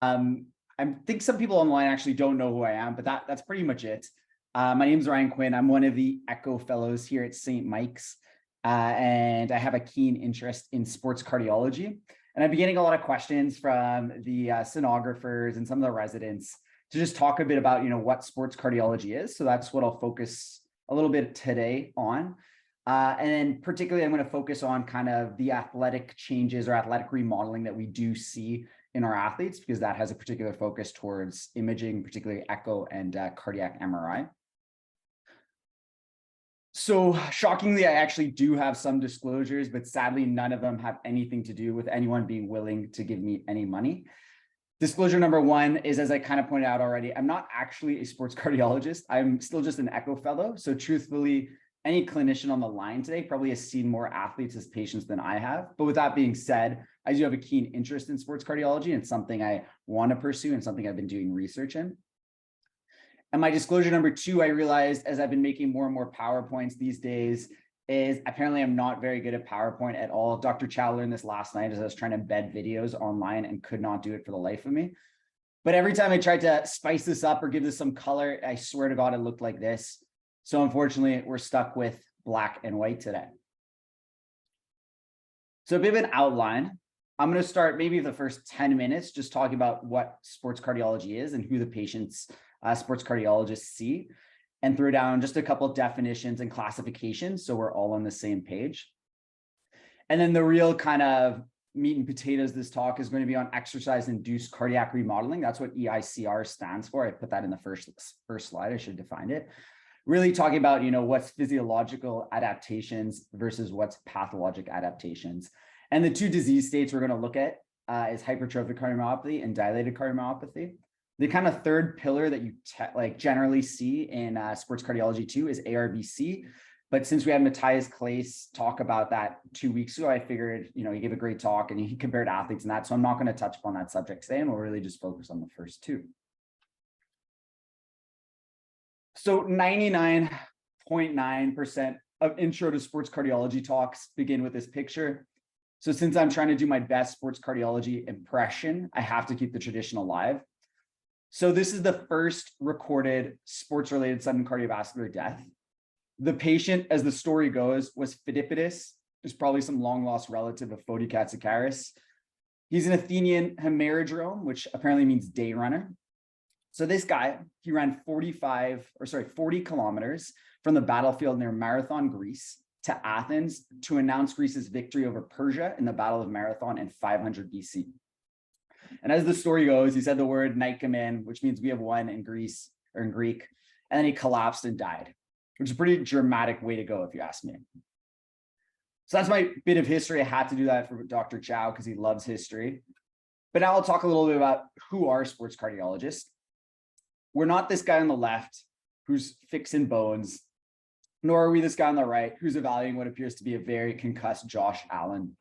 I think some people online actually don't know who I am, but that's pretty much it. My name is Ryan Quinn. I'm one of the Echo Fellows here at St. Mike's, and I have a keen interest in sports cardiology. And I've been getting a lot of questions from the sonographers and some of the residents to just talk a bit about, what sports cardiology is. So that's what I'll focus a little bit today on. And then particularly, I'm going to focus on kind of the athletic changes or athletic remodeling that we do see in our athletes, because that has a particular focus towards imaging, particularly echo and cardiac MRI. So shockingly, I actually do have some disclosures, but sadly, none of them have anything to do with anyone being willing to give me any money. Disclosure number one is, as I kind of pointed out already, I'm not actually a sports cardiologist. I'm still just an Echo Fellow. So truthfully, any clinician on the line today probably has seen more athletes as patients than I have. But with that being said, I do have a keen interest in sports cardiology, and it's something I want to pursue and something I've been doing research in. And my disclosure number two, I realized as I've been making more and more PowerPoints these days, is apparently I'm not very good at PowerPoint at all. Dr. Chow learned this last night as I was trying to embed videos online and could not do it for the life of me. But every time I tried to spice this up or give this some color, I swear to God, it looked like this. So unfortunately, we're stuck with black and white today. So a bit of an outline. I'm going to start maybe the first 10 minutes just talking about what sports cardiology is and who the patients sports cardiologists see, and throw down just a couple of definitions and classifications so we're all on the same page. And then the real kind of meat and potatoes of this talk is going to be on exercise-induced cardiac remodeling. That's what EICR stands for. I put that in the first slide. I should have defined it. Really talking about, what's physiological adaptations versus what's pathologic adaptations. And the two disease states we're going to look at is hypertrophic cardiomyopathy and dilated cardiomyopathy. The kind of third pillar that you generally see in sports cardiology too is ARBC. But since we had Matthias Claes talk about that 2 weeks ago, I figured, he gave a great talk and he compared athletes and that. So I'm not going to touch upon that subject today, and we'll really just focus on the first two. So 99.9% of intro to sports cardiology talks begin with this picture. So since I'm trying to do my best sports cardiology impression, I have to keep the tradition alive. So this is the first recorded sports-related sudden cardiovascular death. The patient, as the story goes, was Phidippides. There's probably some long-lost relative of Photicatsicaris. He's an Athenian hemerodrome, which apparently means day runner. So this guy, he ran 40 kilometers from the battlefield near Marathon, Greece, to Athens to announce Greece's victory over Persia in the Battle of Marathon in 500 BC. And as the story goes, he said the word Nikamen, which means we have won in Greek, and then he collapsed and died, which is a pretty dramatic way to go, if you ask me. So that's my bit of history. I had to do that for Dr. Chow because he loves history. But now I'll talk a little bit about who are sports cardiologists. We're not this guy on the left who's fixing bones, nor are we this guy on the right who's evaluating what appears to be a very concussed Josh Allen.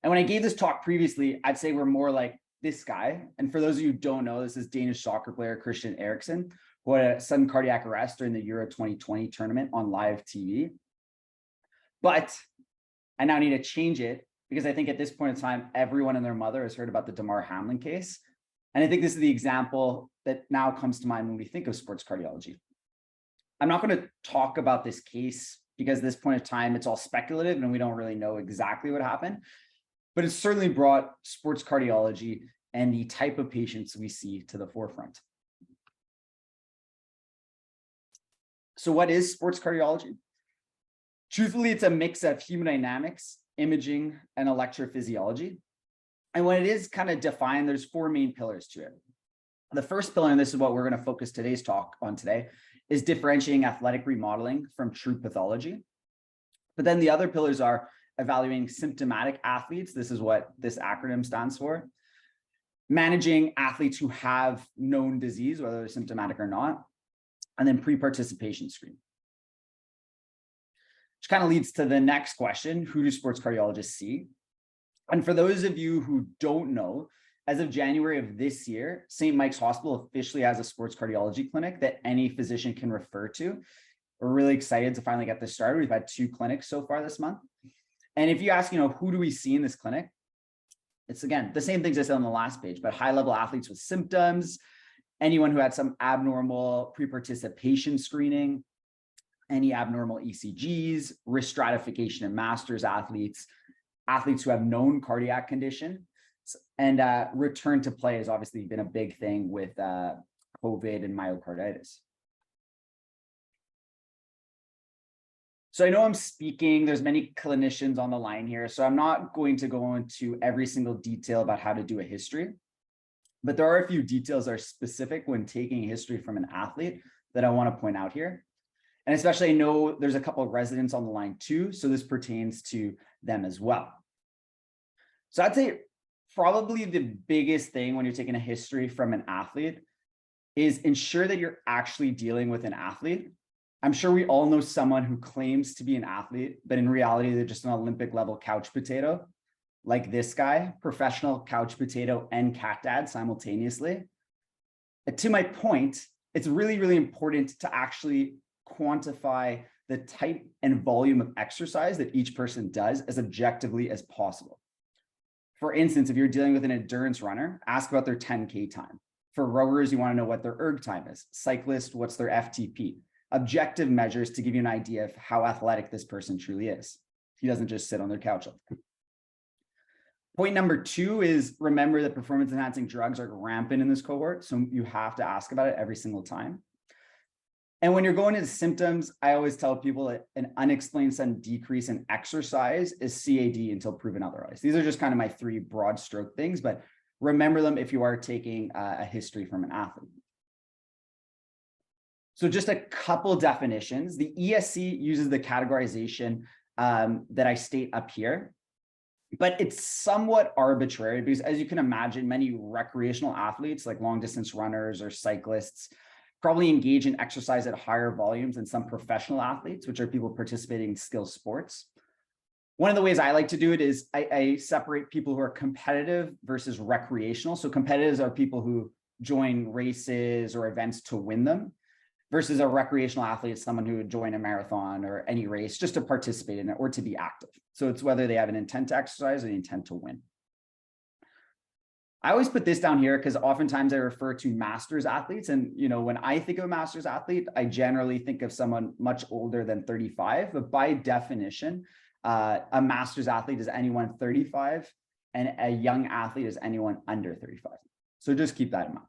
And when I gave this talk previously, I'd say we're more like this guy. And for those of you who don't know, this is Danish soccer player Christian Eriksen, who had a sudden cardiac arrest during the Euro 2020 tournament on live TV. But I now need to change it because I think at this point in time, everyone and their mother has heard about the Damar Hamlin case. And I think this is the example that now comes to mind when we think of sports cardiology. I'm not going to talk about this case because at this point in time, it's all speculative and we don't really know exactly what happened. But it's certainly brought sports cardiology and the type of patients we see to the forefront. So what is sports cardiology? Truthfully, it's a mix of hemodynamics, imaging, and electrophysiology. And when it is kind of defined, there's four main pillars to it. The first pillar, and this is what we're going to focus today's talk on today, is differentiating athletic remodeling from true pathology. But then the other pillars are evaluating symptomatic athletes. This is what this acronym stands for. Managing athletes who have known disease, whether they're symptomatic or not, and then pre-participation screen. Which kind of leads to the next question: who do sports cardiologists see? And for those of you who don't know, as of January of this year, St. Mike's Hospital officially has a sports cardiology clinic that any physician can refer to. We're really excited to finally get this started. We've had 2 clinics so far this month. And if you ask, who do we see in this clinic? It's, again, the same things I said on the last page, but high-level athletes with symptoms, anyone who had some abnormal pre-participation screening, any abnormal ECGs, risk stratification in masters athletes, athletes who have known cardiac condition, and return to play has obviously been a big thing with COVID and myocarditis. So I know I'm speaking, there's many clinicians on the line here, so I'm not going to go into every single detail about how to do a history, but there are a few details that are specific when taking a history from an athlete that I want to point out here. And especially I know there's a couple of residents on the line too, so this pertains to them as well. So I'd say probably the biggest thing when you're taking a history from an athlete is ensure that you're actually dealing with an athlete. I'm sure we all know someone who claims to be an athlete, but in reality, they're just an Olympic level couch potato, like this guy, professional couch potato and cat dad simultaneously. To my point, it's really, really important to actually quantify the type and volume of exercise that each person does as objectively as possible. For instance, if you're dealing with an endurance runner, ask about their 10K time. For rowers, you want to know what their erg time is. Cyclist, what's their FTP? Objective measures to give you an idea of how athletic this person truly is. He doesn't just sit on their couch. Point number 2 is remember that performance enhancing drugs are rampant in this cohort, so you have to ask about it every single time. And when you're going into symptoms, I always tell people that an unexplained sudden decrease in exercise is CAD until proven otherwise. These are just kind of my 3 broad stroke things, but remember them if you are taking a history from an athlete. So just a couple definitions. The ESC uses the categorization that I state up here, but it's somewhat arbitrary because, as you can imagine, many recreational athletes like long distance runners or cyclists probably engage in exercise at higher volumes than some professional athletes, which are people participating in skill sports. One of the ways I like to do it is I separate people who are competitive versus recreational. So competitors are people who join races or events to win them, versus a recreational athlete, someone who would join a marathon or any race just to participate in it or to be active. So it's whether they have an intent to exercise or the intent to win. I always put this down here because oftentimes I refer to masters athletes. And, when I think of a masters athlete, I generally think of someone much older than 35. But by definition, a masters athlete is anyone 35 and a young athlete is anyone under 35. So just keep that in mind.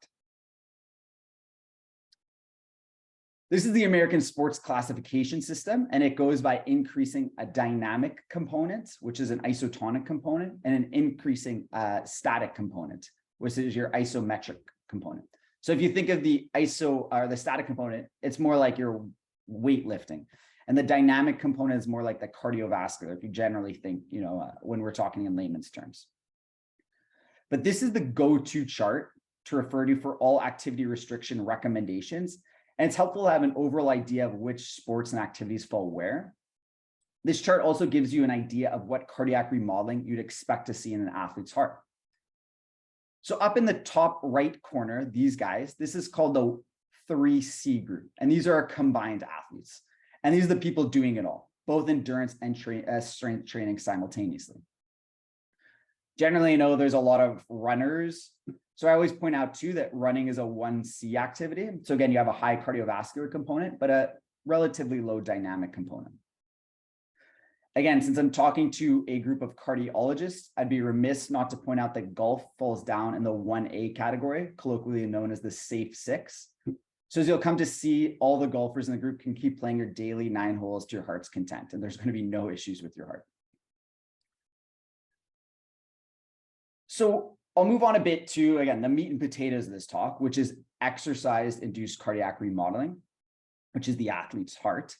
This is the American Sports Classification System, and it goes by increasing a dynamic component, which is an isotonic component, and an increasing static component, which is your isometric component. So if you think of the the static component, it's more like your weightlifting, and the dynamic component is more like the cardiovascular, if you generally think, when we're talking in layman's terms. But this is the go-to chart to refer to for all activity restriction recommendations. And it's helpful to have an overall idea of which sports and activities fall where. This chart also gives you an idea of what cardiac remodeling you'd expect to see in an athlete's heart. So up in the top right corner, these guys, this is called the 3C group. And these are our combined athletes. And these are the people doing it all, both endurance and strength training simultaneously. Generally, I know there's a lot of runners. So I always point out too that running is a 1C activity. So again, you have a high cardiovascular component, but a relatively low dynamic component. Again, since I'm talking to a group of cardiologists, I'd be remiss not to point out that golf falls down in the 1A category, colloquially known as the safe 6. So as you'll come to see, all the golfers in the group can keep playing your daily 9 holes to your heart's content, and there's going to be no issues with your heart. So I'll move on a bit to, again, the meat and potatoes of this talk, which is exercise-induced cardiac remodeling, which is the athlete's heart.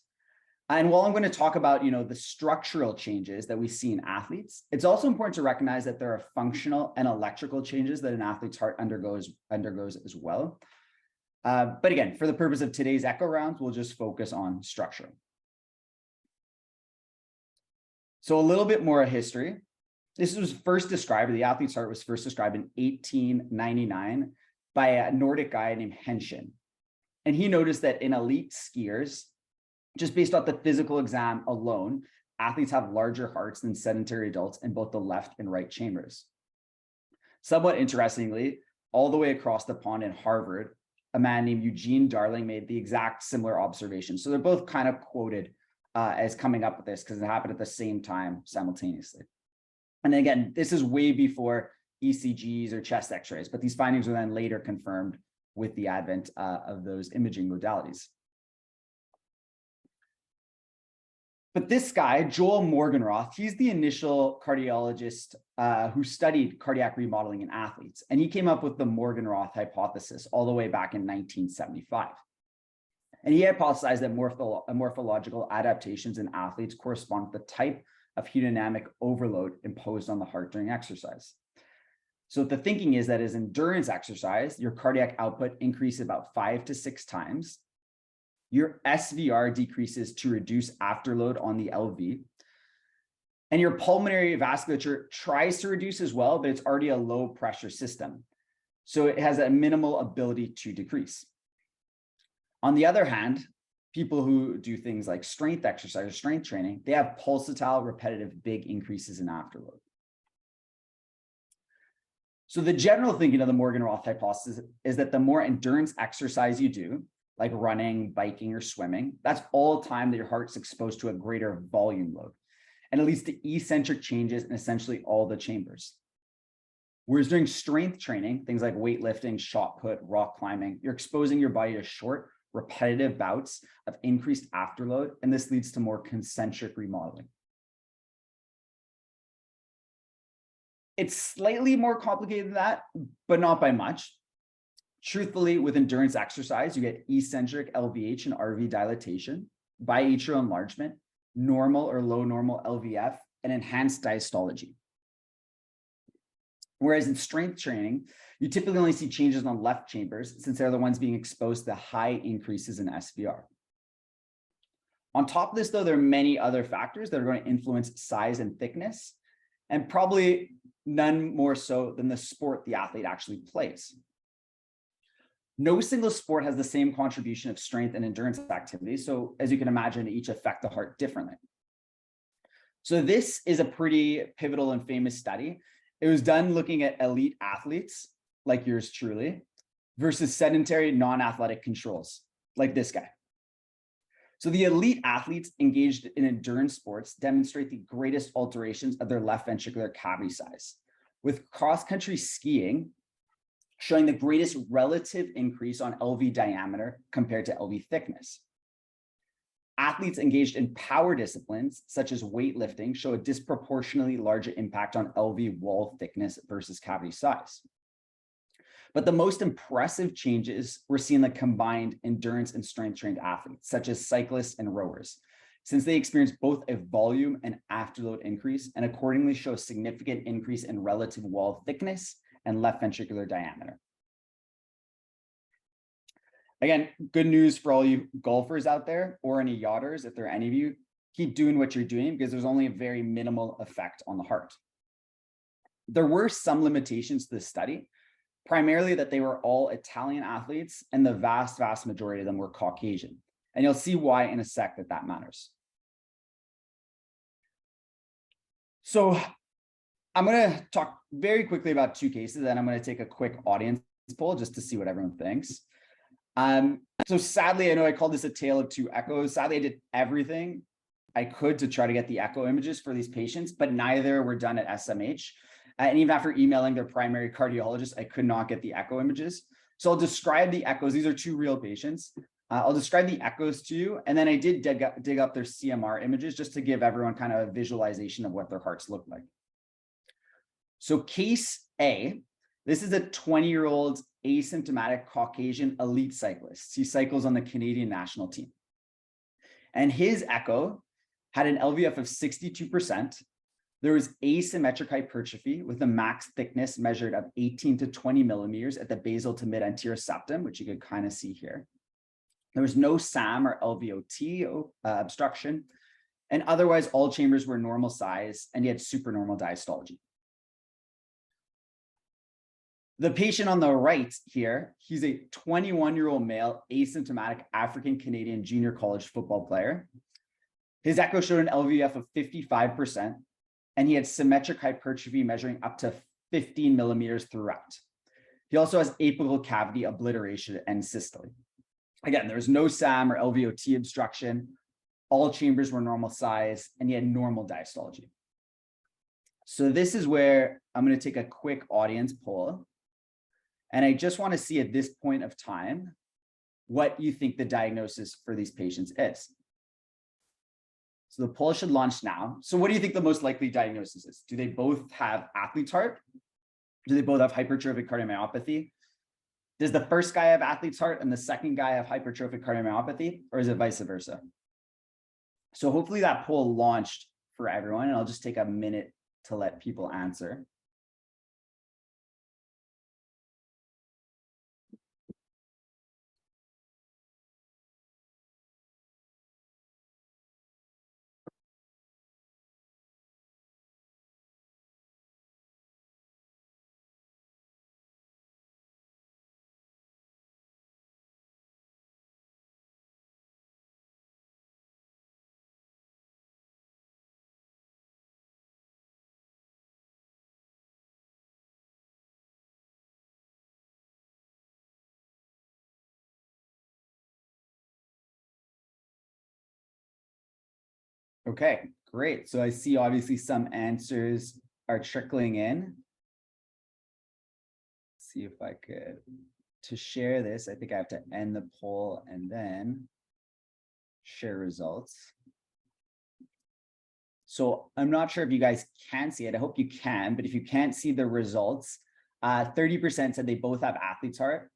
And while I'm going to talk about, the structural changes that we see in athletes, it's also important to recognize that there are functional and electrical changes that an athlete's heart undergoes as well. But again, for the purpose of today's echo rounds, we'll just focus on structure. So a little bit more history. This was first described, the athlete's heart was first described in 1899 by a Nordic guy named Henshin. And he noticed that in elite skiers, just based off the physical exam alone, athletes have larger hearts than sedentary adults in both the left and right chambers. Somewhat interestingly, all the way across the pond in Harvard, a man named Eugene Darling made the exact similar observation. So they're both kind of quoted as coming up with this because it happened at the same time simultaneously. And again, this is way before ECGs or chest x-rays, but these findings were then later confirmed with the advent of those imaging modalities. But this guy, Joel Morganroth, he's the initial cardiologist who studied cardiac remodeling in athletes. And he came up with the Morganroth hypothesis all the way back in 1975. And he hypothesized that morphological adaptations in athletes correspond to the type of hemodynamic overload imposed on the heart during exercise. So the thinking is that as endurance exercise, your cardiac output increases about 5 to 6 times. Your SVR decreases to reduce afterload on the LV. And your pulmonary vasculature tries to reduce as well, but it's already a low pressure system. So it has a minimal ability to decrease. On the other hand, people who do things like strength exercise or strength training, they have pulsatile, repetitive, big increases in afterload. So the general thinking of the Morganroth hypothesis is that the more endurance exercise you do, like running, biking, or swimming, that's all time that your heart's exposed to a greater volume load. And it leads to eccentric changes in essentially all the chambers. Whereas during strength training, things like weightlifting, shot put, rock climbing, you're exposing your body to short, repetitive bouts of increased afterload, and this leads to more concentric remodeling. It's slightly more complicated than that, but not by much. Truthfully, with endurance exercise, you get eccentric LVH and RV dilatation, biatrial enlargement, normal or low normal LVF, and enhanced diastology. Whereas in strength training, you typically only see changes on left chambers since they're the ones being exposed to high increases in SVR. On top of this, though, there are many other factors that are going to influence size and thickness, and probably none more so than the sport the athlete actually plays. No single sport has the same contribution of strength and endurance activities. So as you can imagine, they each affect the heart differently. So this is a pretty pivotal and famous study. It was done looking at elite athletes like yours truly versus sedentary non-athletic controls like this guy. So the elite athletes engaged in endurance sports demonstrate the greatest alterations of their left ventricular cavity size, with cross-country skiing showing the greatest relative increase on LV diameter compared to LV thickness. Athletes engaged in power disciplines, such as weightlifting, show a disproportionately larger impact on LV wall thickness versus cavity size. But the most impressive changes were seen in the combined endurance and strength trained athletes, such as cyclists and rowers, since they experience both a volume and afterload increase and accordingly show a significant increase in relative wall thickness and left ventricular diameter. Again, good news for all you golfers out there or any yachters, if there are any of you, keep doing what you're doing because there's only a very minimal effect on the heart. There were some limitations to this study, primarily that they were all Italian athletes and the vast majority of them were Caucasian. And you'll see why in a sec that matters. So I'm going to talk very quickly about 2 cases, and I'm going to take a quick audience poll just to see what everyone thinks. So sadly, I know I called this a tale of 2 echoes. Sadly, I did everything I could to try to get the echo images for these patients, but neither were done at SMH. And even after emailing their primary cardiologist, I could not get the echo images. So I'll describe the echoes. These are 2 real patients. I'll describe the echoes to you. And then I did dig up their CMR images just to give everyone kind of a visualization of what their hearts look like. So case A, this is a 20-year-old asymptomatic Caucasian elite cyclist. He cycles on the Canadian national team. And his echo had an LVF of 62%. There was asymmetric hypertrophy with a max thickness measured of 18 to 20 millimeters at the basal to mid anterior septum, which you could kind of see here. There was no SAM or LVOT obstruction. And otherwise, all chambers were normal size and he had supernormal diastology. The patient on the right here, he's a 21-year-old male asymptomatic African-Canadian junior college football player. His echo showed an LVF of 55%, and he had symmetric hypertrophy measuring up to 15 millimeters throughout. He also has apical cavity obliteration and systole. Again, there was no SAM or LVOT obstruction. All chambers were normal size, and he had normal diastology. So this is where I'm going to take a quick audience poll. And I just want to see at this point of time what you think the diagnosis for these patients is. So the poll should launch now. So what do you think the most likely diagnosis is? Do they both have athlete's heart? Do they both have hypertrophic cardiomyopathy? Does the first guy have athlete's heart and the second guy have hypertrophic cardiomyopathy, or is it vice versa? So hopefully that poll launched for everyone, and I'll just take a minute to let people answer. Okay, great. So I see obviously some answers are trickling in. Let's see if I could, to share this, I think I have to end the poll and then share results. So I'm not sure if you guys can see it. I hope you can, but if you can't see the results, 30% said they both have athlete's heart.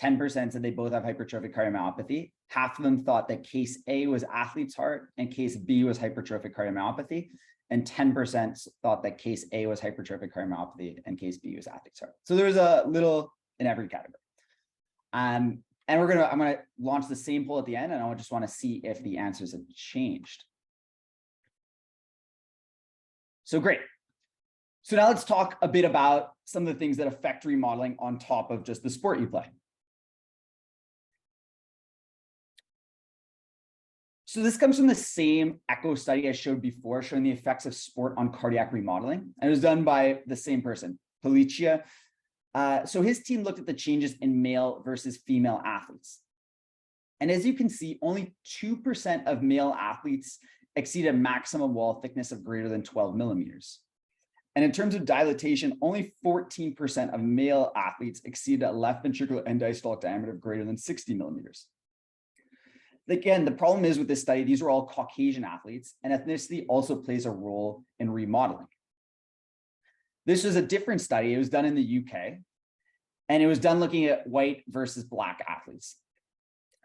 10% said they both have hypertrophic cardiomyopathy. Half of them thought that case A was athlete's heart and case B was hypertrophic cardiomyopathy. And 10% thought that case A was hypertrophic cardiomyopathy and case B was athlete's heart. So there was a little in every category. And I'm gonna launch the same poll at the end, and I just want to see if the answers have changed. So great. So now let's talk a bit about some of the things that affect remodeling on top of just the sport you play. So this comes from the same echo study I showed before, showing the effects of sport on cardiac remodeling. And it was done by the same person, Policia. So his team looked at the changes in male versus female athletes. And as you can see, only 2% of male athletes exceed a maximum wall thickness of greater than 12 millimeters. And in terms of dilatation, only 14% of male athletes exceed a left ventricular end diastolic diameter of greater than 60 millimeters. Again, the problem is with this study, these were all Caucasian athletes, and ethnicity also plays a role in remodeling. This was a different study. It was done in the UK, and it was done looking at white versus Black athletes.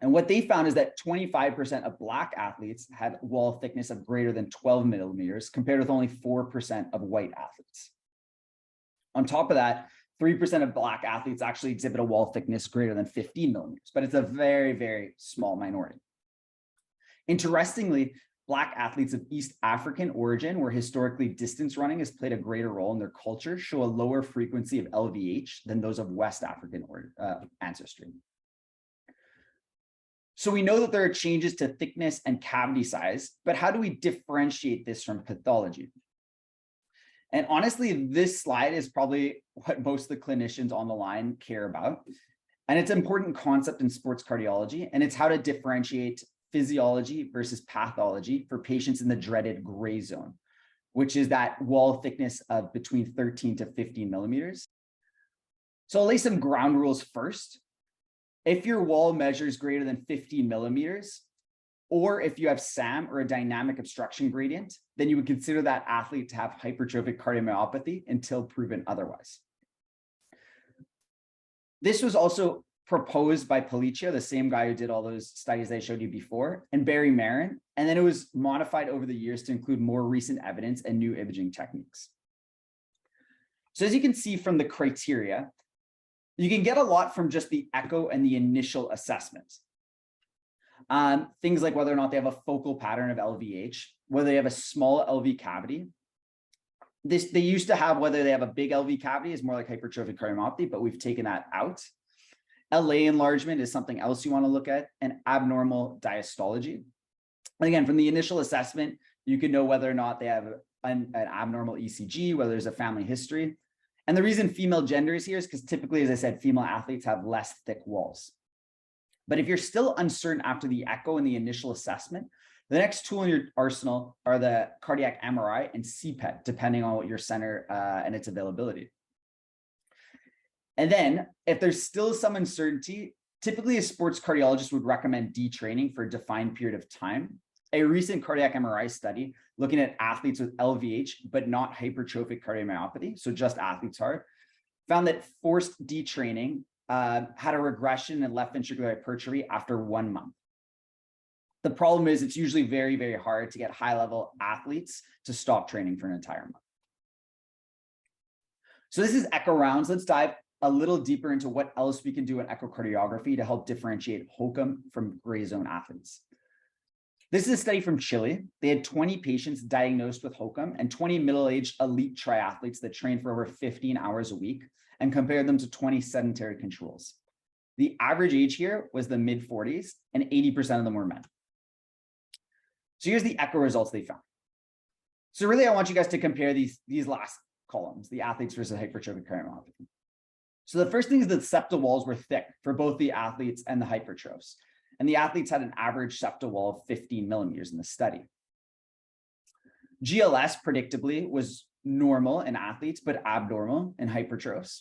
And what they found is that 25% of Black athletes had wall thickness of greater than 12 millimeters, compared with only 4% of white athletes. On top of that, 3% of Black athletes actually exhibit a wall thickness greater than 15 millimeters, but it's a very, very small minority. Interestingly, Black athletes of East African origin, where historically distance running has played a greater role in their culture, show a lower frequency of LVH than those of West African ancestry. So we know that there are changes to thickness and cavity size, but how do we differentiate this from pathology? And honestly, this slide is probably what most of the clinicians on the line care about. And it's an important concept in sports cardiology, and it's how to differentiate physiology versus pathology for patients in the dreaded gray zone, which is that wall thickness of between 13 to 15 millimeters. So I'll lay some ground rules first. If your wall measures greater than 15 millimeters, or if you have SAM or a dynamic obstruction gradient, then you would consider that athlete to have hypertrophic cardiomyopathy until proven otherwise. This was also proposed by Policia, the same guy who did all those studies I showed you before, and Barry Marin, and then it was modified over the years to include more recent evidence and new imaging techniques. So as you can see from the criteria, you can get a lot from just the echo and the initial assessment. Things like whether or not they have a focal pattern of LVH, whether they have a small LV cavity. They used to have whether they have a big LV cavity is more like hypertrophic cardiomyopathy, but we've taken that out. LA enlargement is something else you want to look at, and abnormal diastology. And again, from the initial assessment, you can know whether or not they have an abnormal ECG, whether there's a family history. And the reason female gender is here is because typically, as I said, female athletes have less thick walls. But if you're still uncertain after the echo and the initial assessment, the next tool in your arsenal are the cardiac MRI and CPET, depending on what your center and its availability. And then if there's still some uncertainty, typically a sports cardiologist would recommend detraining for a defined period of time. A recent cardiac MRI study looking at athletes with LVH, but not hypertrophic cardiomyopathy, so just athlete's heart, found that forced detraining had a regression in left ventricular hypertrophy after 1 month. The problem is it's usually very, very hard to get high-level athletes to stop training for an entire month. So this is echo rounds. Let's dive a little deeper into what else we can do in echocardiography to help differentiate HOCM from gray zone athletes. This is a study from Chile. They had 20 patients diagnosed with HOCM and 20 middle-aged elite triathletes that trained for over 15 hours a week and compared them to 20 sedentary controls. The average age here was the mid-40s and 80% of them were men. So here's the echo results they found. So really, I want you guys to compare these last columns, the athletes versus hypertrophic cardiomyopathy. So the first thing is that septal walls were thick for both the athletes and the hypertrophs. And the athletes had an average septal wall of 15 millimeters in the study. GLS predictably was normal in athletes, but abnormal in hypertrophs.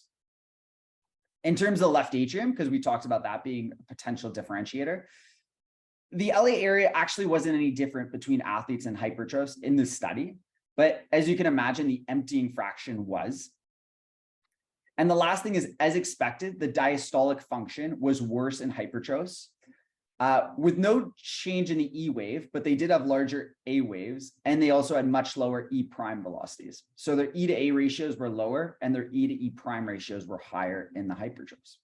In terms of the left atrium, because we talked about that being a potential differentiator, the LA area actually wasn't any different between athletes and hypertrophs in this study. But as you can imagine, the emptying fraction was. And the last thing is, as expected, the diastolic function was worse in hypertrophs. With no change in the E wave, but they did have larger A waves, and they also had much lower E prime velocities. So their E to A ratios were lower, and their E to E prime ratios were higher in the hypertrophs.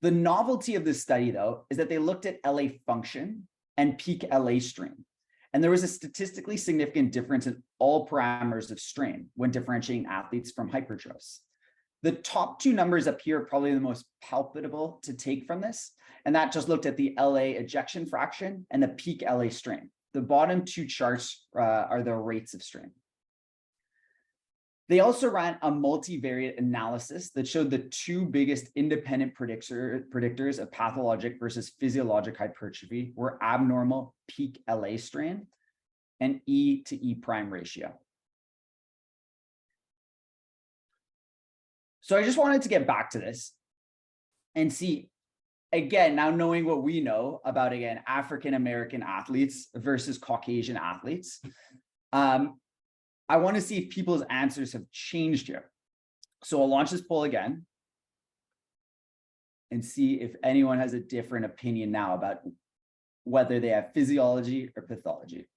The novelty of this study, though, is that they looked at LA function and peak LA strain. And there was a statistically significant difference in all parameters of strain when differentiating athletes from hypertrophs. The top two numbers up here are probably the most palpable to take from this. And that just looked at the LA ejection fraction and the peak LA strain. The bottom two charts are the rates of strain. They also ran a multivariate analysis that showed the two biggest independent predictors of pathologic versus physiologic hypertrophy were abnormal peak LA strain and E to E prime ratio. So I just wanted to get back to this and see, again, now knowing what we know about, again, African-American athletes versus Caucasian athletes, I want to see if people's answers have changed here. So I'll launch this poll again and see if anyone has a different opinion now about whether they have physiology or pathology.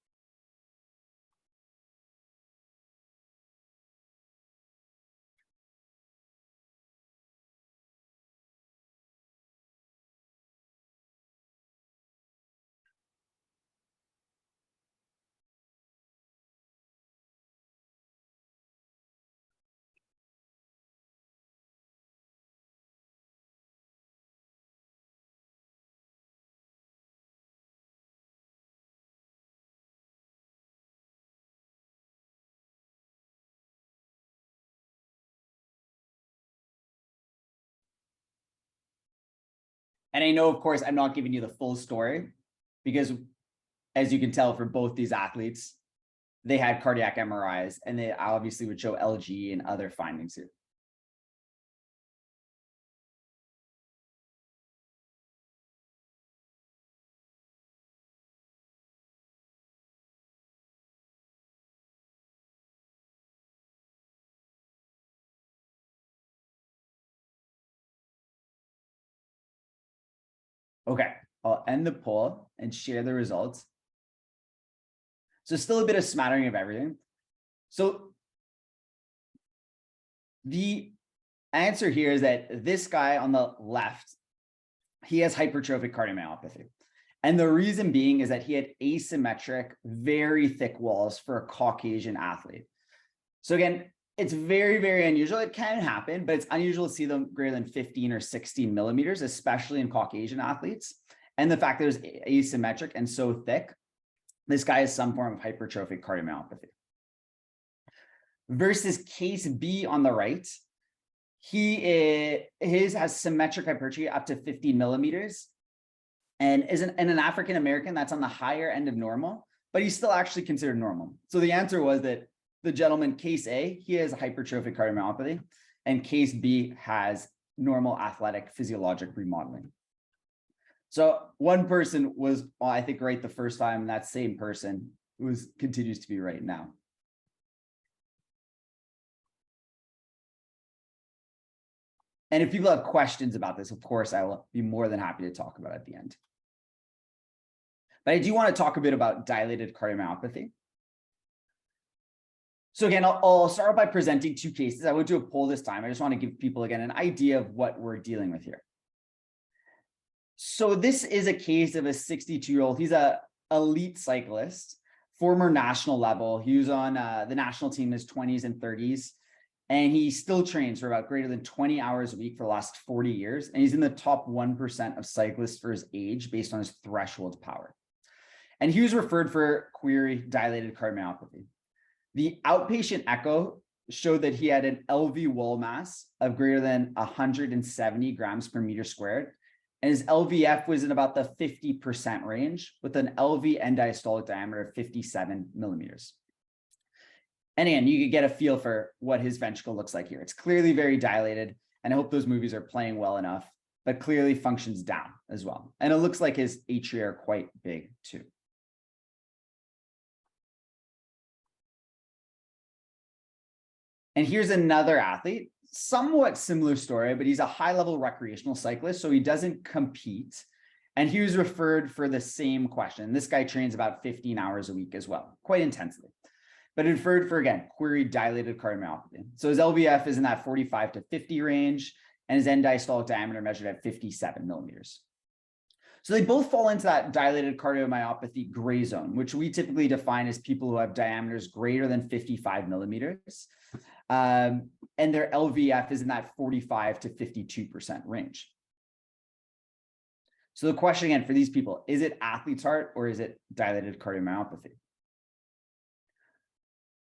And I know, of course, I'm not giving you the full story because, as you can tell, for both these athletes, they had cardiac MRIs and they obviously would show LG and other findings here. Okay, I'll end the poll and share the results. So still a bit of smattering of everything. So the answer here is that this guy on the left, he has hypertrophic cardiomyopathy. And the reason being is that he had asymmetric, very thick walls for a Caucasian athlete. So again, it's very, very unusual. It can happen, but it's unusual to see them greater than 15 or 16 millimeters, especially in Caucasian athletes. And the fact that it's asymmetric and so thick, this guy has some form of hypertrophic cardiomyopathy. versus case B on the right. His has symmetric hypertrophy up to 15 millimeters, and is an African American that's on the higher end of normal, but he's still actually considered normal. So the answer was that the gentleman, case A, he has hypertrophic cardiomyopathy, and case B has normal athletic physiologic remodeling. So one person was, well, I think, right the first time, and that same person continues to be right now. And if people have questions about this, of course, I will be more than happy to talk about it at the end. But I do want to talk a bit about dilated cardiomyopathy. So again, I'll start by presenting two cases. I won't do a poll this time. I just want to give people, again, an idea of what we're dealing with here. So this is a case of a 62-year-old. He's an elite cyclist, former national level. He was on the national team in his 20s and 30s. And he still trains for about greater than 20 hours a week for the last 40 years. And he's in the top 1% of cyclists for his age based on his threshold power. And he was referred for query dilated cardiomyopathy. The outpatient echo showed that he had an LV wall mass of greater than 170 grams per meter squared. And his LVF was in about the 50% range with an LV end diastolic diameter of 57 millimeters. And again, you could get a feel for what his ventricle looks like here. It's clearly very dilated, and I hope those movies are playing well enough, but clearly functions down as well. And it looks like his atria are quite big too. And here's another athlete, somewhat similar story, but he's a high-level recreational cyclist, so he doesn't compete. And he was referred for the same question. This guy trains about 15 hours a week as well, quite intensely. But referred for, again, query dilated cardiomyopathy. So his LVF is in that 45 to 50 range, and his end diastolic diameter measured at 57 millimeters. So they both fall into that dilated cardiomyopathy gray zone, which we typically define as people who have diameters greater than 55 millimeters. And their LVF is in that 45 to 52% range. So the question again for these people, is it athlete's heart or is it dilated cardiomyopathy?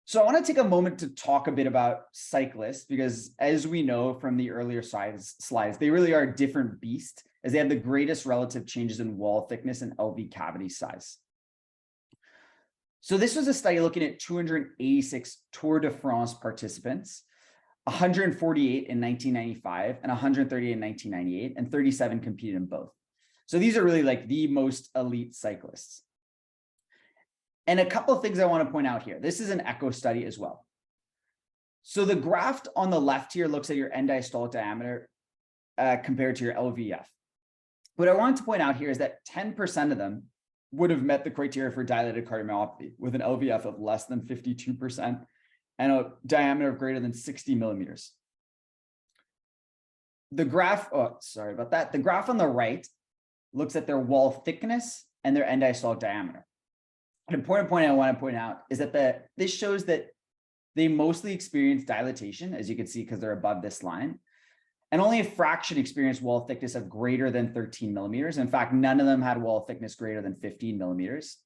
So I want to take a moment to talk a bit about cyclists, because as we know from the earlier slides, they really are a different beast, as they have the greatest relative changes in wall thickness and LV cavity size. So this was a study looking at 286 Tour de France participants, 148 in 1995 and 138 in 1998, and 37 competed in both. So these are really like the most elite cyclists. And a couple of things I want to point out here. This is an echo study as well. So the graph on the left here looks at your end diastolic diameter compared to your LVF. What I want to point out here is that 10% of them would have met the criteria for dilated cardiomyopathy with an LVF of less than 52% and a diameter of greater than 60 millimeters. The graph, sorry about that. The graph on the right looks at their wall thickness and their end diastolic diameter. An important point I want to point out is that this shows that they mostly experience dilatation, as you can see, because they're above this line, and only a fraction experienced wall thickness of greater than 13 millimeters. In fact, none of them had wall thickness greater than 15 millimeters.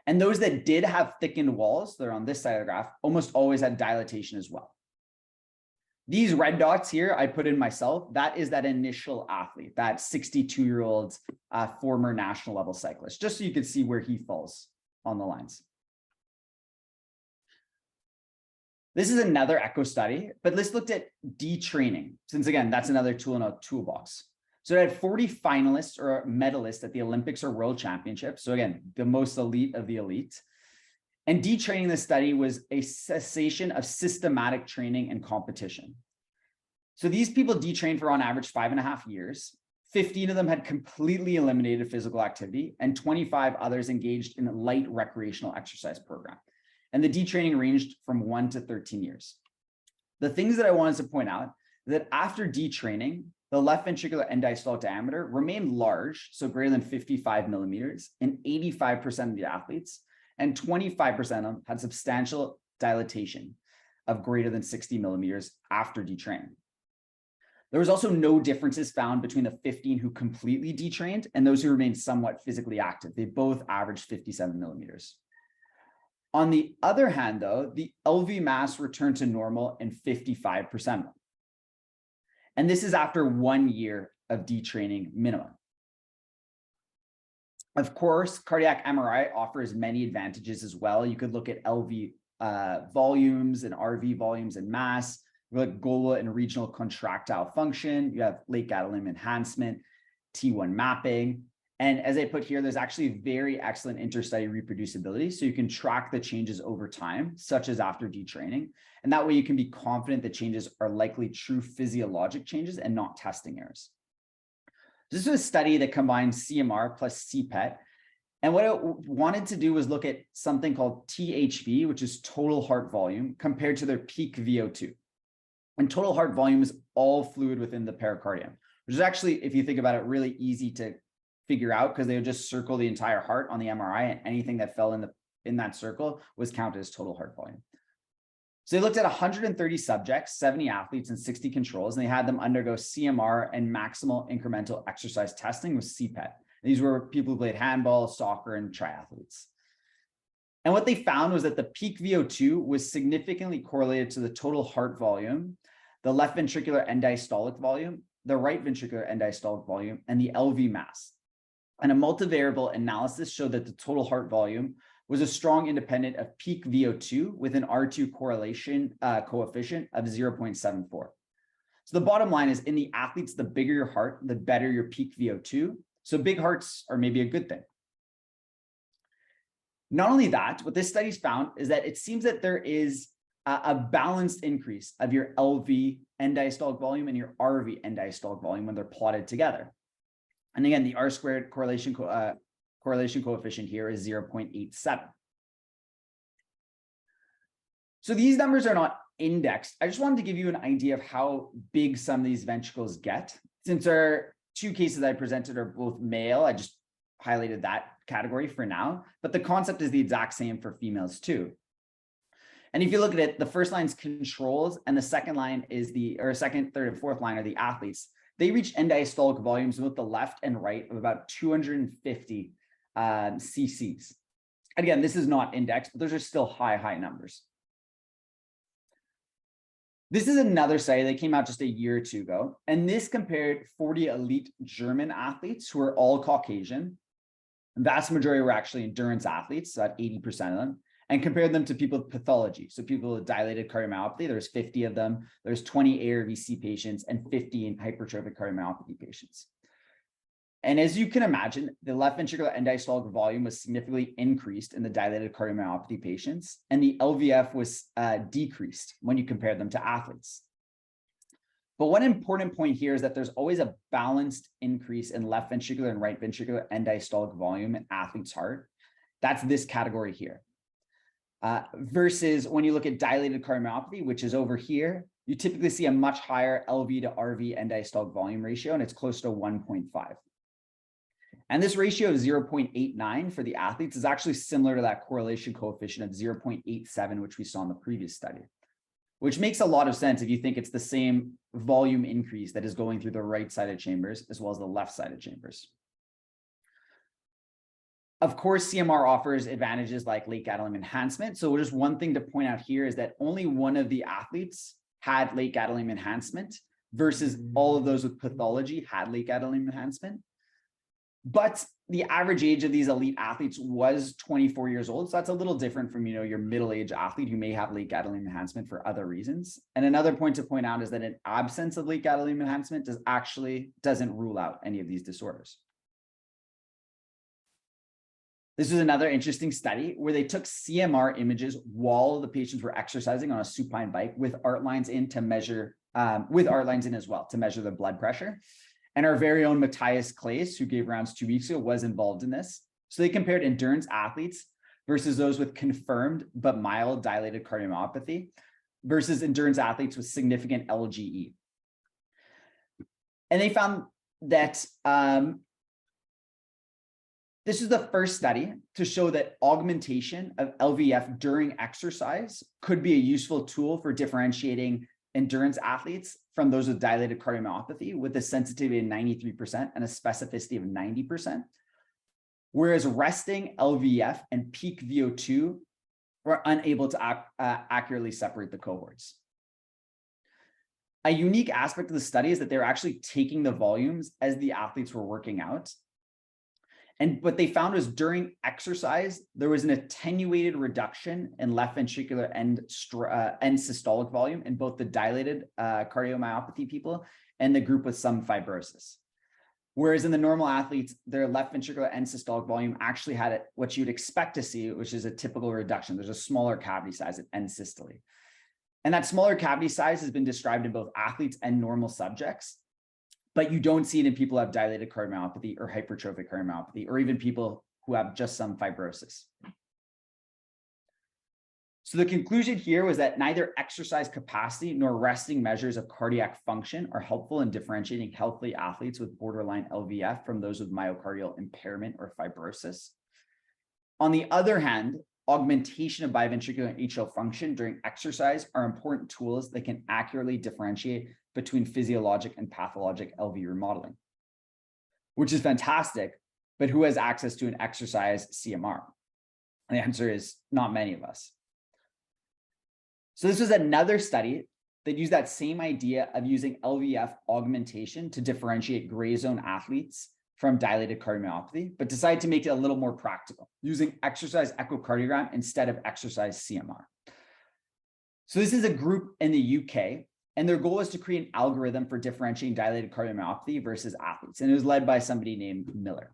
And those that did have thickened walls, they're on this side of the graph, almost always had dilatation as well. These red dots here, I put in myself, that is that initial athlete, that 62-year-old former national level cyclist, just so you can see where he falls on the lines. This is another echo study, but let's look at Detraining, since again, that's another tool in a toolbox. So it had 40 finalists or medalists at the Olympics or World Championships. So again, the most elite of the elite. And Detraining the study was a cessation of systematic training and competition. So these people detrained for on average 5.5 years. 15 of them had completely eliminated physical activity, and 25 others engaged in a light recreational exercise program. And the detraining ranged from 1 to 13 years. The things that I wanted to point out that after detraining, the left ventricular end diastolic diameter remained large, so greater than 55 millimeters in 85% of the athletes, and 25% of them had substantial dilatation of greater than 60 millimeters after detraining. There was also no differences found between the 15 who completely detrained and those who remained somewhat physically active. They both averaged 57 millimeters. On the other hand, though, the LV mass returned to normal in 55%. And this is after 1 year of detraining minimum. Of course, cardiac MRI offers many advantages as well. You could look at LV volumes and RV volumes and mass. You look at global and regional contractile function. You have late gadolinium enhancement, T1 mapping. And as I put here, there's actually very excellent interstudy reproducibility. So you can track the changes over time, such as after detraining. And that way you can be confident the changes are likely true physiologic changes and not testing errors. This is a study that combined CMR plus CPET. And what it wanted to do was look at something called THV, which is total heart volume, compared to their peak VO2. And total heart volume is all fluid within the pericardium, which is actually, if you think about it, really easy to figure out because they would just circle the entire heart on the MRI, and anything that fell in that circle was counted as total heart volume. So they looked at 130 subjects, 70 athletes, and 60 controls, and they had them undergo CMR and maximal incremental exercise testing with CPET. These were people who played handball, soccer, and triathletes. And what they found was that the peak VO2 was significantly correlated to the total heart volume, the left ventricular end diastolic volume, the right ventricular end diastolic volume, and the LV mass. And a multivariable analysis showed that the total heart volume was a strong independent of peak VO2 with an R2 correlation coefficient of 0.74. So the bottom line is, in the athletes, the bigger your heart, the better your peak VO2. So big hearts are maybe a good thing. Not only that, what this study's found is that it seems that there is a balanced increase of your LV end diastolic volume and your RV end diastolic volume when they're plotted together. And again, the R-squared correlation coefficient here is 0.87. So these numbers are not indexed. I just wanted to give you an idea of how big some of these ventricles get. Since our 2 cases I presented are both male, I just highlighted that category for now, but the concept is the exact same for females too. And if you look at it, the first line is controls, and the second line is second, third, and fourth line are the athletes. They reach end diastolic volumes with the left and right of about 250 cc's. Again, this is not indexed, but those are still high numbers. This is another study that came out just a year or 2 ago, and this compared 40 elite German athletes who are all Caucasian. The vast majority were actually endurance athletes, so about 80% of them, and compared them to people with pathology. So people with dilated cardiomyopathy, there's 50 of them. There's 20 ARVC patients and 50 in hypertrophic cardiomyopathy patients. And as you can imagine, the left ventricular end diastolic volume was significantly increased in the dilated cardiomyopathy patients, and the LVF was decreased when you compare them to athletes. But one important point here is that there's always a balanced increase in left ventricular and right ventricular end diastolic volume in athlete's heart. That's this category here. Versus when you look at dilated cardiomyopathy, which is over here, you typically see a much higher LV to RV end diastolic volume ratio, and it's close to 1.5. And this ratio of 0.89 for the athletes is actually similar to that correlation coefficient of 0.87, which we saw in the previous study, which makes a lot of sense if you think it's the same volume increase that is going through the right-sided chambers as well as the left-sided chambers. Of course, CMR offers advantages like late gadolinium enhancement. So just one thing to point out here is that only one of the athletes had late gadolinium enhancement versus all of those with pathology had late gadolinium enhancement. But the average age of these elite athletes was 24 years old. So that's a little different from, your middle-aged athlete who may have late gadolinium enhancement for other reasons. And another point to point out is that an absence of late gadolinium enhancement doesn't rule out any of these disorders. This was another interesting study where they took CMR images while the patients were exercising on a supine bike with art lines in to measure, as well to measure the blood pressure. And our very own Matthias Claes, who gave rounds 2 weeks ago, was involved in this. So they compared endurance athletes versus those with confirmed but mild dilated cardiomyopathy versus endurance athletes with significant LGE. And they found that this is the first study to show that augmentation of LVF during exercise could be a useful tool for differentiating endurance athletes from those with dilated cardiomyopathy with a sensitivity of 93% and a specificity of 90%. Whereas resting LVF and peak VO2 were unable to accurately separate the cohorts. A unique aspect of the study is that they were actually taking the volumes as the athletes were working out. And what they found was during exercise, there was an attenuated reduction in left ventricular end systolic volume in both the dilated cardiomyopathy people and the group with some fibrosis. Whereas in the normal athletes, their left ventricular end systolic volume actually had what you'd expect to see, which is a typical reduction. There's a smaller cavity size at end systole. And that smaller cavity size has been described in both athletes and normal subjects, but you don't see it in people who have dilated cardiomyopathy or hypertrophic cardiomyopathy, or even people who have just some fibrosis. So the conclusion here was that neither exercise capacity nor resting measures of cardiac function are helpful in differentiating healthy athletes with borderline LVF from those with myocardial impairment or fibrosis. On the other hand, augmentation of biventricular atrial function during exercise are important tools that can accurately differentiate between physiologic and pathologic LV remodeling, which is fantastic, but who has access to an exercise CMR? And the answer is not many of us. So this was another study that used that same idea of using LVF augmentation to differentiate gray zone athletes from dilated cardiomyopathy, but decided to make it a little more practical, using exercise echocardiogram instead of exercise CMR. So this is a group in the UK, and their goal is to create an algorithm for differentiating dilated cardiomyopathy versus athletes, and it was led by somebody named Miller.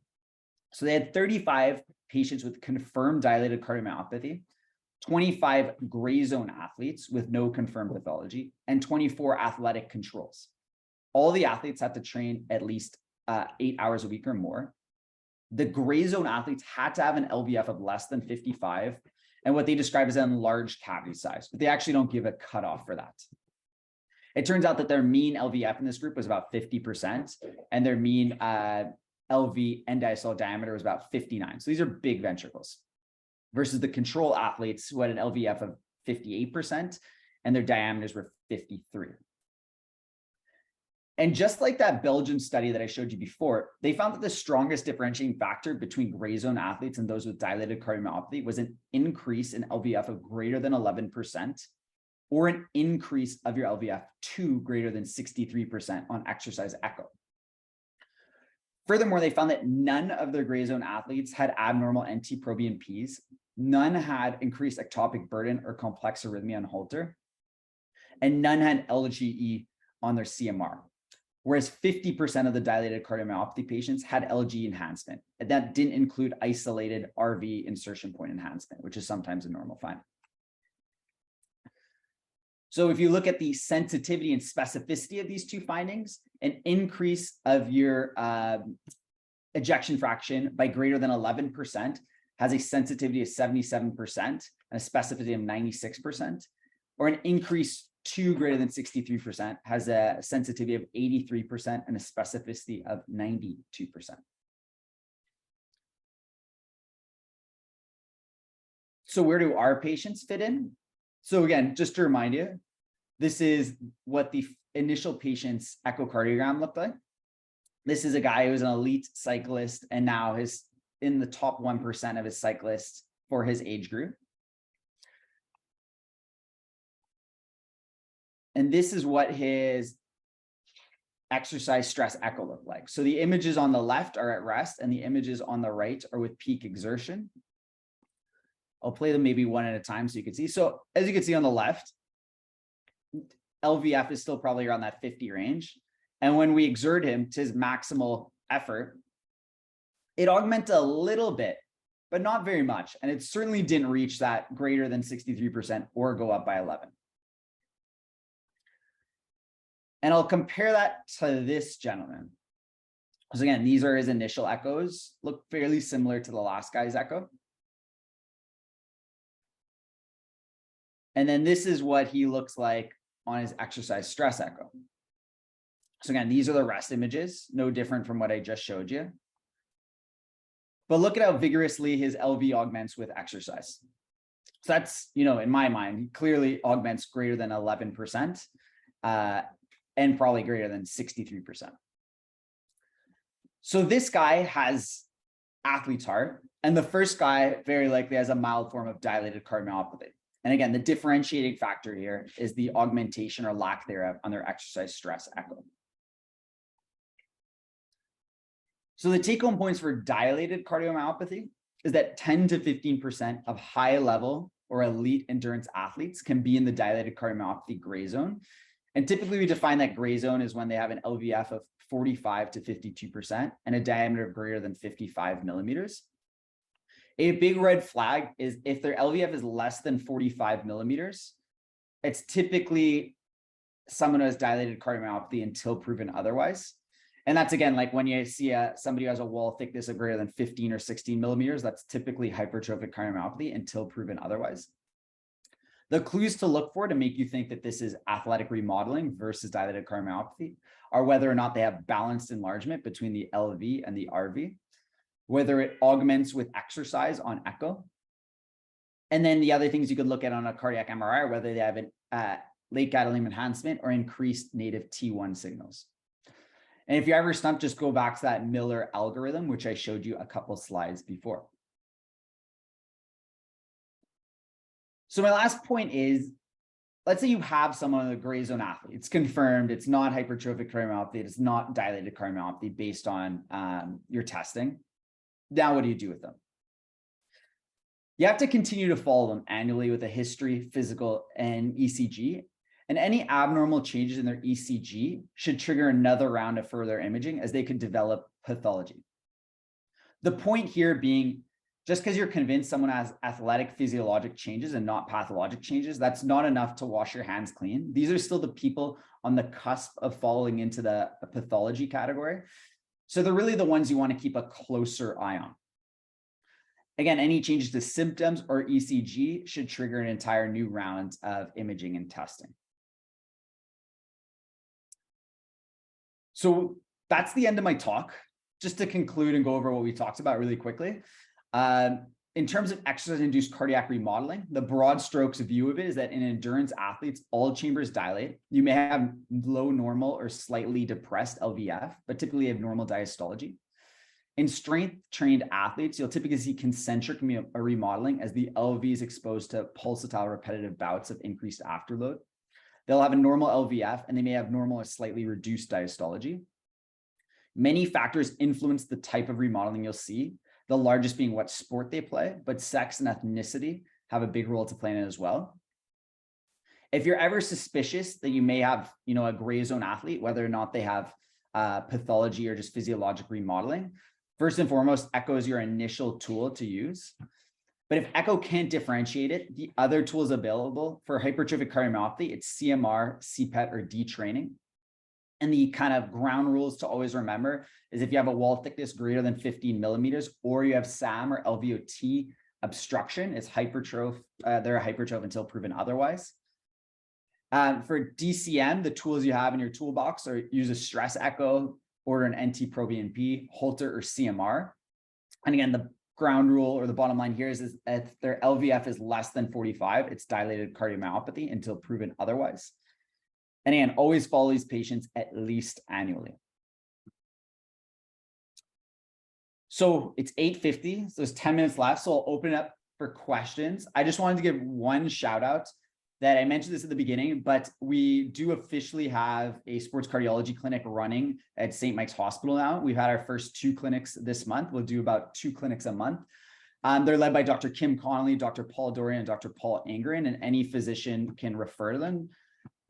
So they had 35 patients with confirmed dilated cardiomyopathy, 25 gray zone athletes with no confirmed pathology, and 24 athletic controls. All the athletes had to train at least 8 hours a week or more. The gray zone athletes had to have an LVF of less than 55 and what they describe as an enlarged cavity size, but they actually don't give a cutoff for that. It turns out that their mean LVF in this group was about 50%, and their mean LV end diastolic diameter was about 59. So these are big ventricles versus the control athletes who had an LVF of 58% and their diameters were 53. And just like that Belgian study that I showed you before, they found that the strongest differentiating factor between gray zone athletes and those with dilated cardiomyopathy was an increase in LVF of greater than 11% or an increase of your LVF to greater than 63% on exercise echo. Furthermore, they found that none of their gray zone athletes had abnormal NT-proBNPs. None had increased ectopic burden or complex arrhythmia on Holter, and none had LGE on their CMR. Whereas 50% of the dilated cardiomyopathy patients had LG enhancement, and that didn't include isolated RV insertion point enhancement, which is sometimes a normal finding. So if you look at the sensitivity and specificity of these two findings, an increase of your ejection fraction by greater than 11% has a sensitivity of 77% and a specificity of 96%, or an increase to greater than 63% has a sensitivity of 83% and a specificity of 92%. So where do our patients fit in? So again, just to remind you, this is what the initial patient's echocardiogram looked like. This is a guy who's an elite cyclist and now is in the top 1% of his cyclists for his age group. And this is what his exercise stress echo looked like. So the images on the left are at rest and the images on the right are with peak exertion. I'll play them maybe one at a time so you can see. So as you can see on the left, LVF is still probably around that 50 range. And when we exert him to his maximal effort, it augmented a little bit, but not very much. And it certainly didn't reach that greater than 63% or go up by 11. And I'll compare that to this gentleman. Because again, these are his initial echoes, look fairly similar to the last guy's echo. And then this is what he looks like on his exercise stress echo. So again, these are the rest images, no different from what I just showed you. But look at how vigorously his LV augments with exercise. So that's, in my mind, he clearly augments greater than 11%. And probably greater than 63%. So this guy has athlete's heart, And the first guy very likely has a mild form of dilated cardiomyopathy. And again, the differentiating factor here is the augmentation or lack thereof on their exercise stress echo. So the take-home points for dilated cardiomyopathy is that 10 to 15% of high-level or elite endurance athletes can be in the dilated cardiomyopathy gray zone. And typically we define that gray zone as when they have an LVF of 45 to 52% and a diameter of greater than 55 millimeters. A big red flag is if their LVF is less than 45 millimeters, it's typically someone who has dilated cardiomyopathy until proven otherwise. And that's, again, like when you see somebody who has a wall thickness of greater than 15 or 16 millimeters, that's typically hypertrophic cardiomyopathy until proven otherwise. The clues to look for to make you think that this is athletic remodeling versus dilated cardiomyopathy are whether or not they have balanced enlargement between the LV and the RV, whether it augments with exercise on echo. And then the other things you could look at on a cardiac MRI are whether they have an late gadolinium enhancement or increased native T1 signals. And if you're ever stumped, just go back to that Miller algorithm, which I showed you a couple slides before. So my last point is, let's say you have someone in a gray zone athlete. It's confirmed, it's not hypertrophic cardiomyopathy, it's not dilated cardiomyopathy based on your testing. Now, what do you do with them? You have to continue to follow them annually with a history, physical, and ECG. And any abnormal changes in their ECG should trigger another round of further imaging as they could develop pathology. The point here being, just because you're convinced someone has athletic physiologic changes and not pathologic changes, that's not enough to wash your hands clean. These are still the people on the cusp of falling into the pathology category. So they're really the ones you want to keep a closer eye on. Again, any changes to symptoms or ECG should trigger an entire new round of imaging and testing. So that's the end of my talk. Just to conclude and go over what we talked about really quickly. In terms of exercise-induced cardiac remodeling, the broad strokes view of it is that in endurance athletes, all chambers dilate. You may have low normal or slightly depressed LVF, but typically have normal diastology. In strength-trained athletes, you'll typically see concentric remodeling as the LV is exposed to pulsatile repetitive bouts of increased afterload. They'll have a normal LVF, and they may have normal or slightly reduced diastology. Many factors influence the type of remodeling you'll see, the largest being what sport they play, but sex and ethnicity have a big role to play in it as well. If you're ever suspicious that you may have, a gray zone athlete, whether or not they have pathology or just physiologic remodeling, first and foremost, echo is your initial tool to use. But if echo can't differentiate it, the other tools available for hypertrophic cardiomyopathy, it's CMR, CPET, or detraining. And the kind of ground rules to always remember is if you have a wall thickness greater than 15 millimeters, or you have SAM or LVOT obstruction, it's hypertroph. They're a hypertroph until proven otherwise. For DCM, the tools you have in your toolbox are use a stress echo, order an NT-proBNP, Holter, or CMR. And again, the ground rule or the bottom line here is if their LVF is less than 45, it's dilated cardiomyopathy until proven otherwise. And again, always follow these patients at least annually. So it's 8:50, so there's 10 minutes left. So I'll open it up for questions. I just wanted to give one shout out that I mentioned this at the beginning, but we do officially have a sports cardiology clinic running at St. Mike's Hospital now. We've had our first 2 clinics this month. We'll do about 2 clinics a month. They're led by Dr. Kim Connolly, Dr. Paul Dorian, and Dr. Paul Angren, and any physician can refer to them.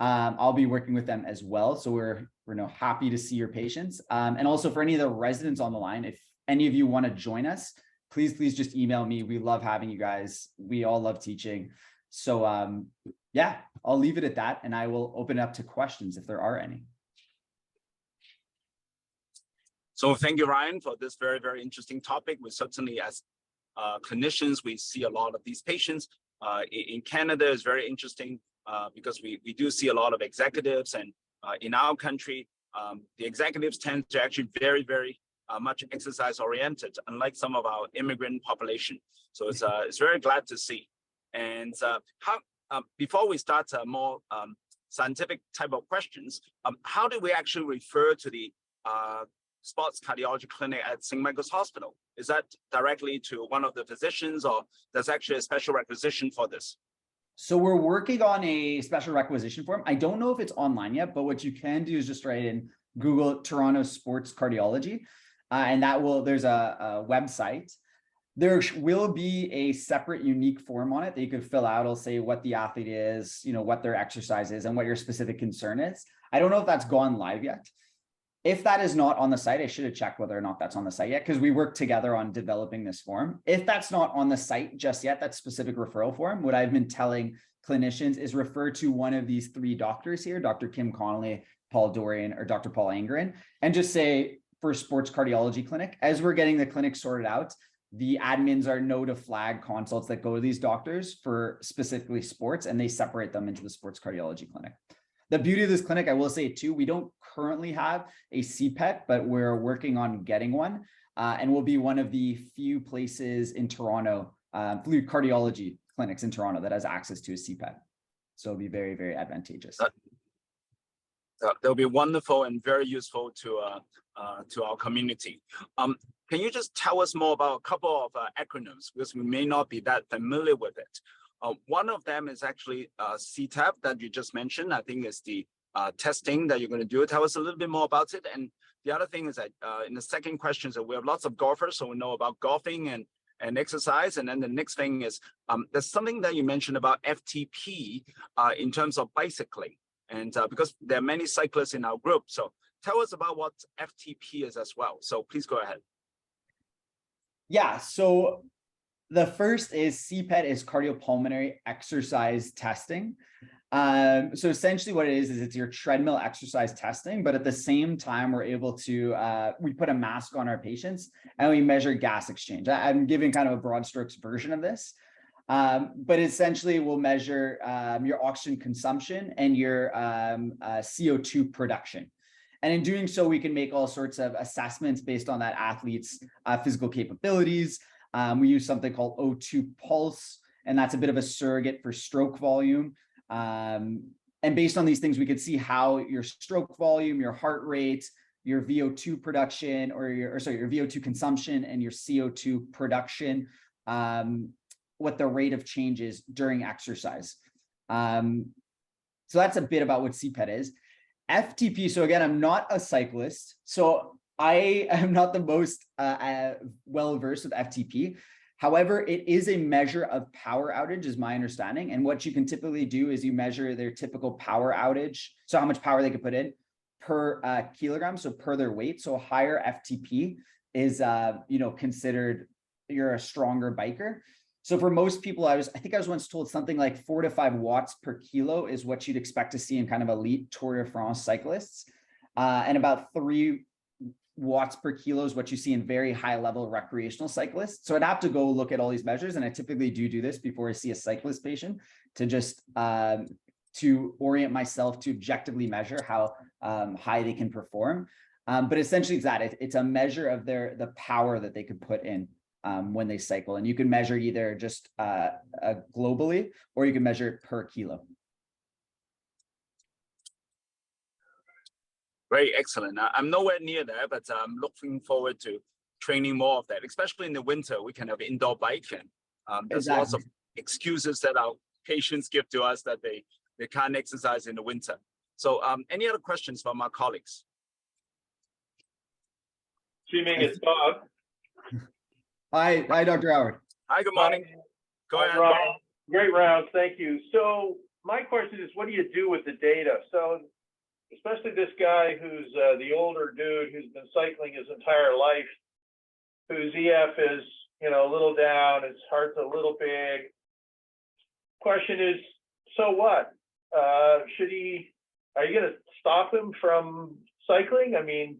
I'll be working with them as well. So we're happy to see your patients. And also for any of the residents on the line, if any of you want to join us, please just email me. We love having you guys. We all love teaching. So yeah, I'll leave it at that, and I will open it up to questions if there are any. So thank you, Ryan, for this very, very interesting topic. We certainly, as clinicians, we see a lot of these patients. In Canada, it's very interesting because we do see a lot of executives, and in our country, the executives tend to actually very, very much exercise oriented, unlike some of our immigrant population. So it's very glad to see. And before we start more scientific type of questions, how do we actually refer to the sports cardiology clinic at St. Michael's Hospital? Is that directly to one of the physicians, or there's actually a special requisition for this? So we're working on a special requisition form. I don't know if it's online yet, but what you can do is just write in Google Toronto Sports Cardiology, and there's a website. There will be a separate unique form on it that you could fill out. It'll say what the athlete is, what their exercise is, and what your specific concern is. I don't know if that's gone live yet. If that is not on the site, I should have checked whether or not that's on the site yet, because we worked together on developing this form. If that's not on the site just yet, that specific referral form, what I've been telling clinicians is refer to one of these 3 doctors here, Dr. Kim Connolly, Paul Dorian, or Dr. Paul Angerin, and just say for sports cardiology clinic. As we're getting the clinic sorted out, the admins are know to flag consults that go to these doctors for specifically sports, and they separate them into the sports cardiology clinic. The beauty of this clinic, I will say too, we don't currently have a CPET, but we're working on getting one, and we'll be one of the few places in Toronto, few cardiology clinics in Toronto that has access to a CPET. So it'll be very, very advantageous. That'll be wonderful and very useful to our community. Can you just tell us more about a couple of acronyms, because we may not be that familiar with it? One of them is actually CTAP that you just mentioned. I think it's the testing that you're going to do. Tell us a little bit more about it. And the other thing is that in the second question, so we have lots of golfers, so we know about golfing and exercise. And then the next thing is there's something that you mentioned about FTP in terms of bicycling. And because there are many cyclists in our group. So tell us about what FTP is as well. So please go ahead. Yeah, so the first is CPET is cardiopulmonary exercise testing. So essentially what it is it's your treadmill exercise testing, but at the same time, we're able to, we put a mask on our patients and we measure gas exchange. I'm giving kind of a broad strokes version of this, but essentially we'll measure your oxygen consumption and your CO2 production. And in doing so, we can make all sorts of assessments based on that athlete's physical capabilities. We use something called O2 pulse, and that's a bit of a surrogate for stroke volume. And based on these things, we could see how your stroke volume, your heart rate, your VO2 production, or your VO2 consumption and your CO2 production, what the rate of change is during exercise. So that's a bit about what CPET is. FTP, so again, I'm not a cyclist, so I am not the most well-versed with FTP. However, it is a measure of power outage, is my understanding. And what you can typically do is you measure their typical power outage, so how much power they could put in per kilogram, so per their weight. So higher FTP is, considered you're a stronger biker. So for most people, I think I was once told something like 4 to 5 watts per kilo is what you'd expect to see in kind of elite Tour de France cyclists, and about 3 watts per kilo is what you see in very high level recreational cyclists. So I'd have to go look at all these measures, and I typically do this before I see a cyclist patient to just to orient myself to objectively measure how high they can perform. But essentially it's that it's a measure of the power that they could put in when they cycle, and you can measure either just globally, or you can measure it per kilo. Great, excellent. I'm nowhere near there, but I'm looking forward to training more of that, especially in the winter. We can have indoor biking. There's lots of excuses that our patients give to us that they can't exercise in the winter. So any other questions from our colleagues? Assuming it's Bob. Hi, Dr. Howard. Hi, good morning. Go ahead. Great rounds, thank you. So my question is, what do you do with the data? So especially this guy who's the older dude who's been cycling his entire life, whose EF is, a little down, his heart's a little big. Question is, so what? Are you going to stop him from cycling? I mean,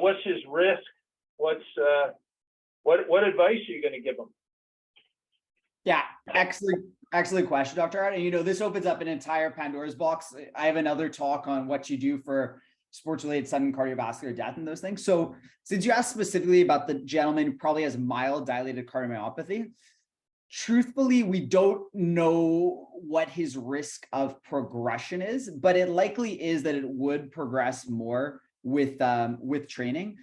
what's his risk? What advice are you going to give him? Yeah, excellent question, Dr. Hart. And this opens up an entire Pandora's box. I have another talk on what you do for sports-related sudden cardiovascular death and those things. So since you asked specifically about the gentleman who probably has mild dilated cardiomyopathy, truthfully, we don't know what his risk of progression is, but it likely is that it would progress more with training.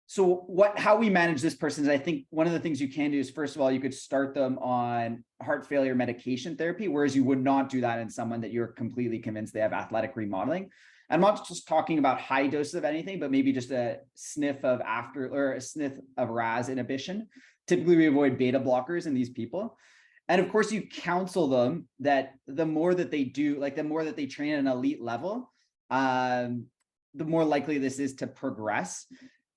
So how we manage this person is, I think one of the things you can do is, first of all, you could start them on heart failure medication therapy, whereas you would not do that in someone that you're completely convinced they have athletic remodeling. I'm not just talking about high doses of anything, but maybe just a sniff of RAS inhibition. Typically, we avoid beta blockers in these people. And of course, you counsel them that the more that they do, like the more that they train at an elite level, the more likely this is to progress.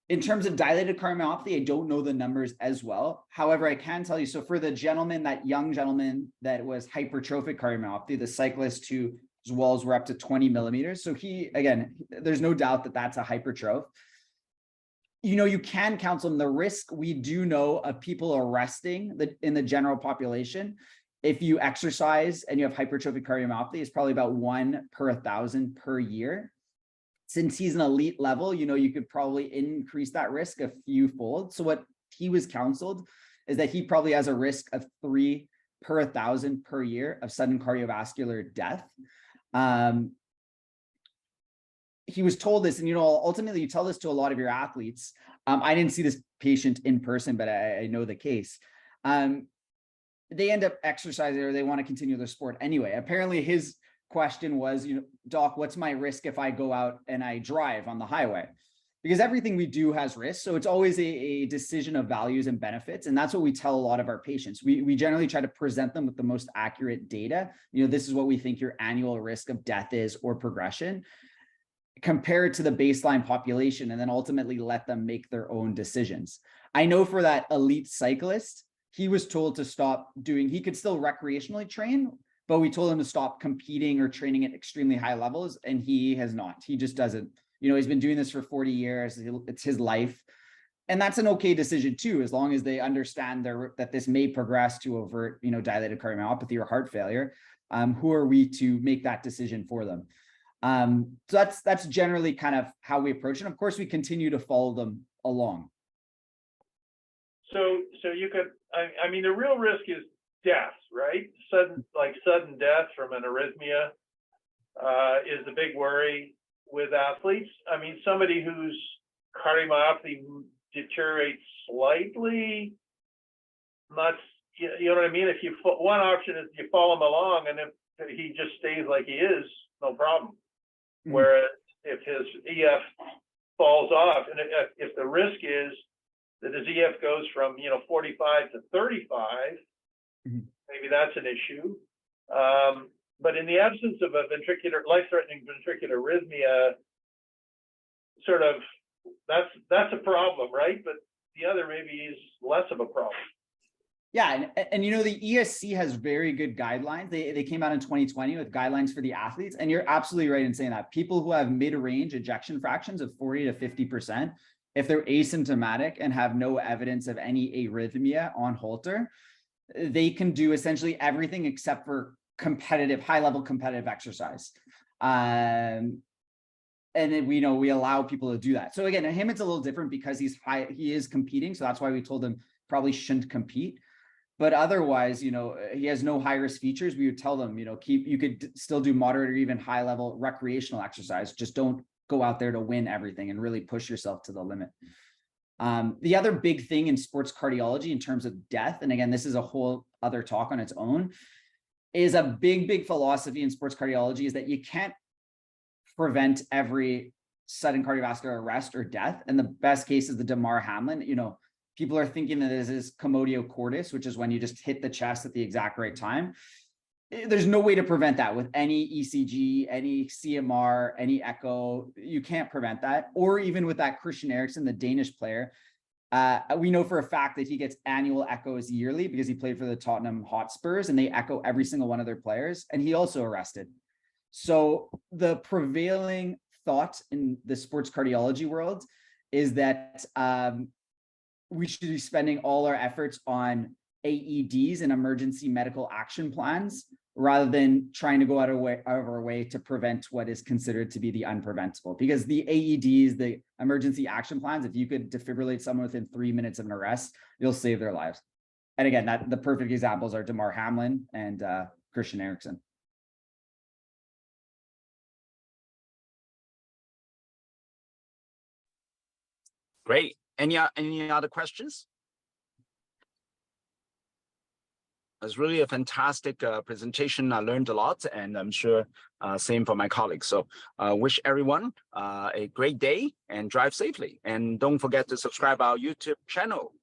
In terms of dilated cardiomyopathy, I don't know the numbers as well. However, I can tell you, so for the gentleman, that young gentleman that was hypertrophic cardiomyopathy, the cyclist whose walls were up to 20 millimeters. So he, again, there's no doubt that that's a hypertroph. You can counsel them. The risk we do know of people arresting in the general population, if you exercise and you have hypertrophic cardiomyopathy, is probably about 1 per 1,000 per year. Since he's an elite level, you could probably increase that risk a few fold. So what he was counseled is that he probably has a risk of 3 per 1,000 per year of sudden cardiovascular death. He was told this, and ultimately you tell this to a lot of your athletes. I didn't see this patient in person, but I know the case. They end up exercising, or they want to continue their sport anyway. Apparently his question was, doc, what's my risk if I go out and I drive on the highway? Because everything we do has risks. So it's always a decision of values and benefits. And that's what we tell a lot of our patients. We generally try to present them with the most accurate data. This is what we think your annual risk of death is or progression, compare it to the baseline population, and then ultimately let them make their own decisions. I know for that elite cyclist, he was told to stop doing, he could still recreationally train, but we told him to stop competing or training at extremely high levels, and he has not. He just doesn't. He's been doing this for 40 years. It's his life. And that's an okay decision too, as long as they understand that this may progress to overt, dilated cardiomyopathy or heart failure. Who are we to make that decision for them? So that's generally kind of how we approach it. Of course, we continue to follow them along. So you could, I mean, the real risk is death, right? Sudden death from an arrhythmia is the big worry with athletes. I mean, somebody whose cardiomyopathy deteriorates slightly, not, you know what I mean? If one option is you follow him along, and if he just stays like he is, no problem. Mm-hmm. Whereas if his EF falls off, and if the risk is that his EF goes from 45 to 35, mm-hmm. maybe that's an issue. But in the absence of a life-threatening ventricular arrhythmia, sort of that's a problem, right? But the other maybe is less of a problem. Yeah, and the ESC has very good guidelines. They came out in 2020 with guidelines for the athletes, and you're absolutely right in saying that. People who have mid-range ejection fractions of 40 to 50%, if they're asymptomatic and have no evidence of any arrhythmia on Holter, they can do essentially everything except for high-level competitive exercise. And then we allow people to do that. So again, him, it's a little different because he is competing. So that's why we told him probably shouldn't compete. But otherwise, he has no high-risk features. We would tell them, you could still do moderate or even high-level recreational exercise. Just don't go out there to win everything and really push yourself to the limit. The other big thing in sports cardiology in terms of death, and again, this is a whole other talk on its own, is a big philosophy in sports cardiology is that you can't prevent every sudden cardiovascular arrest or death. And the best case is the Damar Hamlin. People are thinking that this is commotio cordis, which is when you just hit the chest at the exact right time. There's no way to prevent that with any ECG, any CMR, any echo. You can't prevent that. Or even with that Christian Eriksen, the Danish player, we know for a fact that he gets annual echoes yearly because he played for the Tottenham Hotspurs, and they echo every single one of their players, and he also arrested. So the prevailing thought in the sports cardiology world is that we should be spending all our efforts on AEDs and emergency medical action plans rather than trying to go out of our way to prevent what is considered to be the unpreventable. Because the AEDs, the emergency action plans, if you could defibrillate someone within 3 minutes of an arrest, you'll save their lives. And again, the perfect examples are Damar Hamlin and Christian Eriksen. Great. Any other questions? It was really a fantastic presentation. I learned a lot, and I'm sure same for my colleagues. So wish everyone a great day and drive safely. And don't forget to subscribe our YouTube channel.